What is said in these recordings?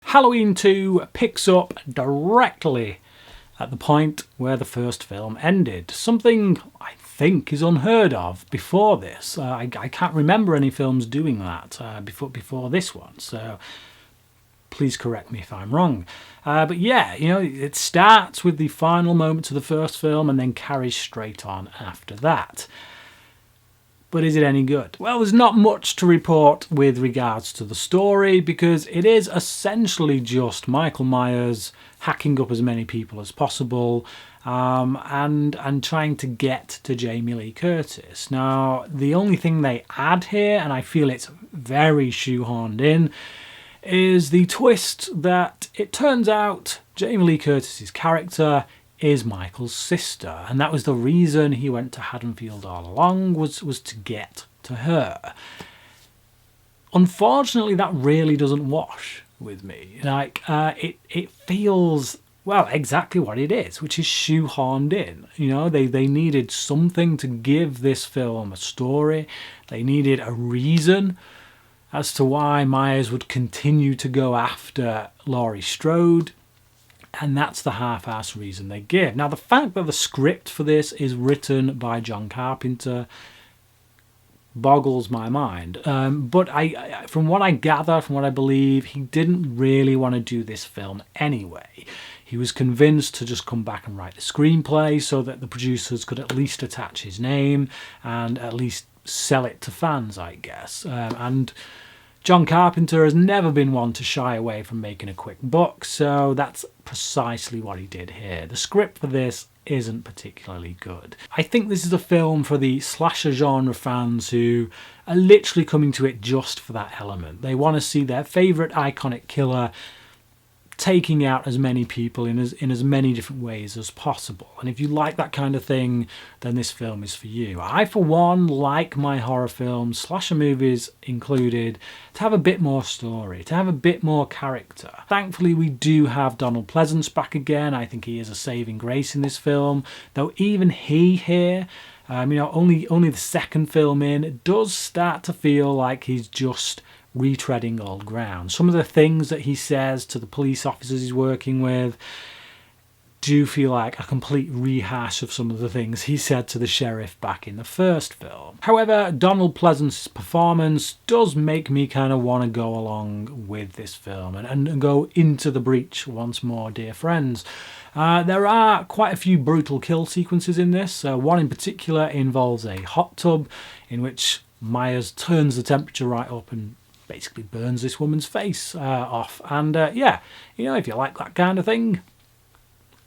Halloween 2 picks up directly at the point where the first film ended. Something I think is unheard of before this. I can't remember any films doing that before this one, so please correct me if I'm wrong. But yeah, you know, it starts with the final moments of the first film and then carries straight on after that. But is it any good? Well, there's not much to report with regards to the story because it is essentially just Michael Myers hacking up as many people as possible and trying to get to Jamie Lee Curtis. Now, the only thing they add here, and I feel it's very shoehorned in, is the twist that it turns out Jamie Lee Curtis's character is Michael's sister, and that was the reason he went to Haddonfield all along, was to get to her. Unfortunately, that really doesn't wash with me. Like, it feels, well, exactly what it is, which is shoehorned in. You know, they needed something to give this film a story. They needed a reason as to why Myers would continue to go after Laurie Strode. And that's the half-assed reason they give. Now, the fact that the script for this is written by John Carpenter boggles my mind. But from what I gather, from what I believe, he didn't really want to do this film anyway. He was convinced to just come back and write the screenplay so that the producers could at least attach his name and at least sell it to fans, I guess. And John Carpenter has never been one to shy away from making a quick buck, so that's precisely what he did here. The script for this isn't particularly good. I think this is a film for the slasher genre fans who are literally coming to it just for that element. They want to see their favourite iconic killer taking out as many people in as many different ways as possible. And if you like that kind of thing, then this film is for you. I, for one, like my horror films, slasher movies included, to have a bit more story, to have a bit more character. Thankfully, we do have Donald Pleasence back again. I think he is a saving grace in this film, though even he here, only the second film in, it does start to feel like he's just retreading old ground. Some of the things that he says to the police officers he's working with do feel like a complete rehash of some of the things he said to the sheriff back in the first film. However, Donald Pleasence's performance does make me kind of want to go along with this film and go into the breach once more, dear friends. There are quite a few brutal kill sequences in this. One in particular involves a hot tub in which Myers turns the temperature right up and basically burns this woman's face off. And yeah, you know, if you like that kind of thing,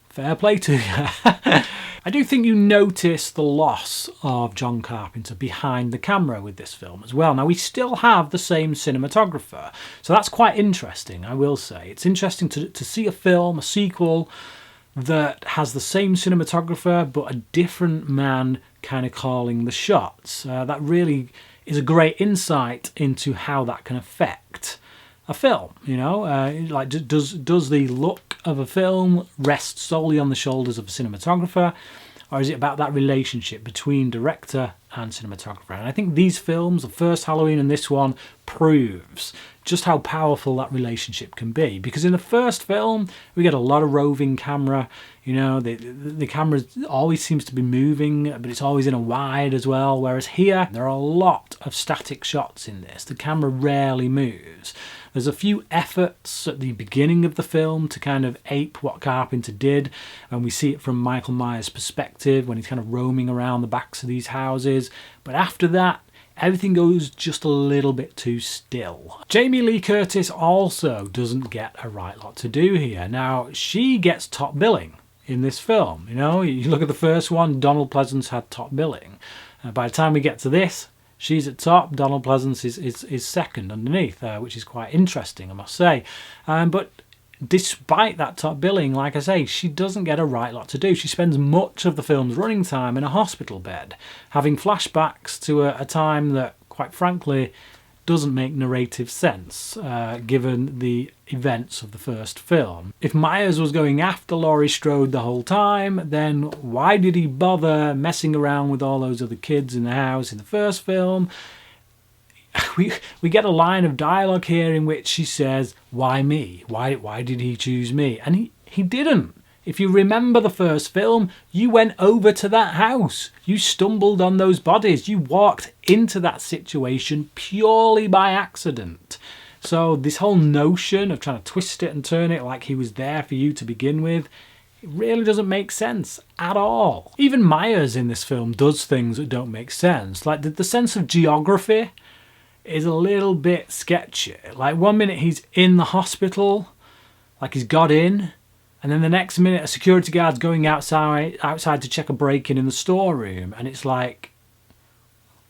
fair play to you. I do think you notice the loss of John Carpenter behind the camera with this film as well. Now, we still have the same cinematographer, so that's quite interesting, I will say. It's interesting to see a film, a sequel, that has the same cinematographer but a different man kind of calling the shots. That really is a great insight into how that can affect a film. You know, like does the look of a film rest solely on the shoulders of a cinematographer, or is it about that relationship between director and cinematographer? And I think these films, the first Halloween and this one, proves just how powerful that relationship can be. Because in the first film, we get a lot of roving camera. You know, the camera always seems to be moving, but it's always in a wide as well. Whereas here, there are a lot of static shots in this. The camera rarely moves. There's a few efforts at the beginning of the film to kind of ape what Carpenter did, and we see it from Michael Myers' perspective when he's kind of roaming around the backs of these houses. But after that, everything goes just a little bit too still. Jamie Lee Curtis also doesn't get a right lot to do here. Now, she gets top billing in this film. You know, you look at the first one, Donald Pleasence had top billing. By the time we get to this, she's at top, Donald Pleasence is second underneath, which is quite interesting, I must say. But despite that top billing, like I say, she doesn't get a right lot to do. She spends much of the film's running time in a hospital bed, having flashbacks to a time that, quite frankly, doesn't make narrative sense, given the events of the first film. If Myers was going after Laurie Strode the whole time, then why did he bother messing around with all those other kids in the house in the first film? we get a line of dialogue here in which she says, "Why me? Why did he choose me?" And he didn't. If you remember the first film, you went over to that house. You stumbled on those bodies. You walked into that situation purely by accident. So this whole notion of trying to twist it and turn it like he was there for you to begin with, it really doesn't make sense at all. Even Myers in this film does things that don't make sense. Like the sense of geography is a little bit sketchy. Like 1 minute he's in the hospital, like he's got in, and then the next minute a security guard's going outside to check a break-in in the storeroom, and it's like,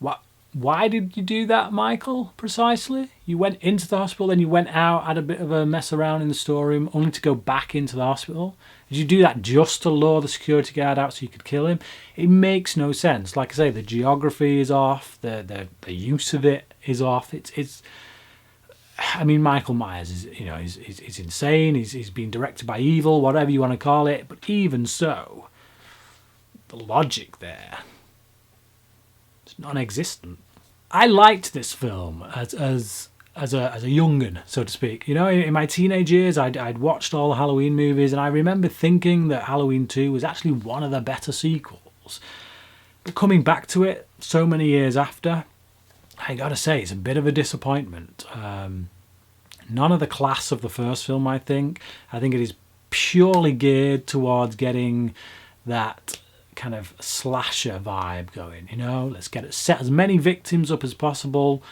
what? Why did you do that, Michael, precisely? You went into the hospital, then you went out, had a bit of a mess around in the storeroom, only to go back into the hospital? Did you do that just to lure the security guard out so you could kill him? It makes no sense. Like I say, the geography is off, the use of it is off. It's I mean, Michael Myers is, you know, he's insane. He's being directed by evil, whatever you want to call it. But even so, the logic there is non-existent. I liked this film as a young'un, so to speak. You know, in my teenage years, I'd watched all the Halloween movies, and I remember thinking that Halloween 2 was actually one of the better sequels. But coming back to it so many years after, I gotta say, it's a bit of a disappointment. None of the class of the first film, I think. I think it is purely geared towards getting that kind of slasher vibe going. You know, let's set as many victims up as possible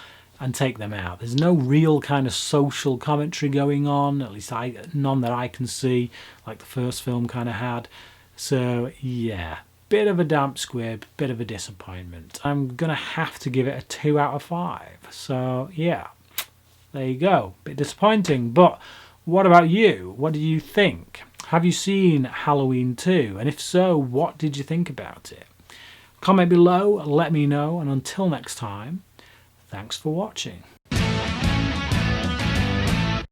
and take them out. There's no real kind of social commentary going on, at least none that I can see, like the first film kind of had. So yeah, bit of a damp squib, bit of a disappointment. I'm gonna have to give it a 2 out of 5. So yeah, there you go. Bit disappointing, but what about you? What do you think? Have you seen Halloween 2? And if so, what did you think about it? Comment below, let me know, and until next time, thanks for watching.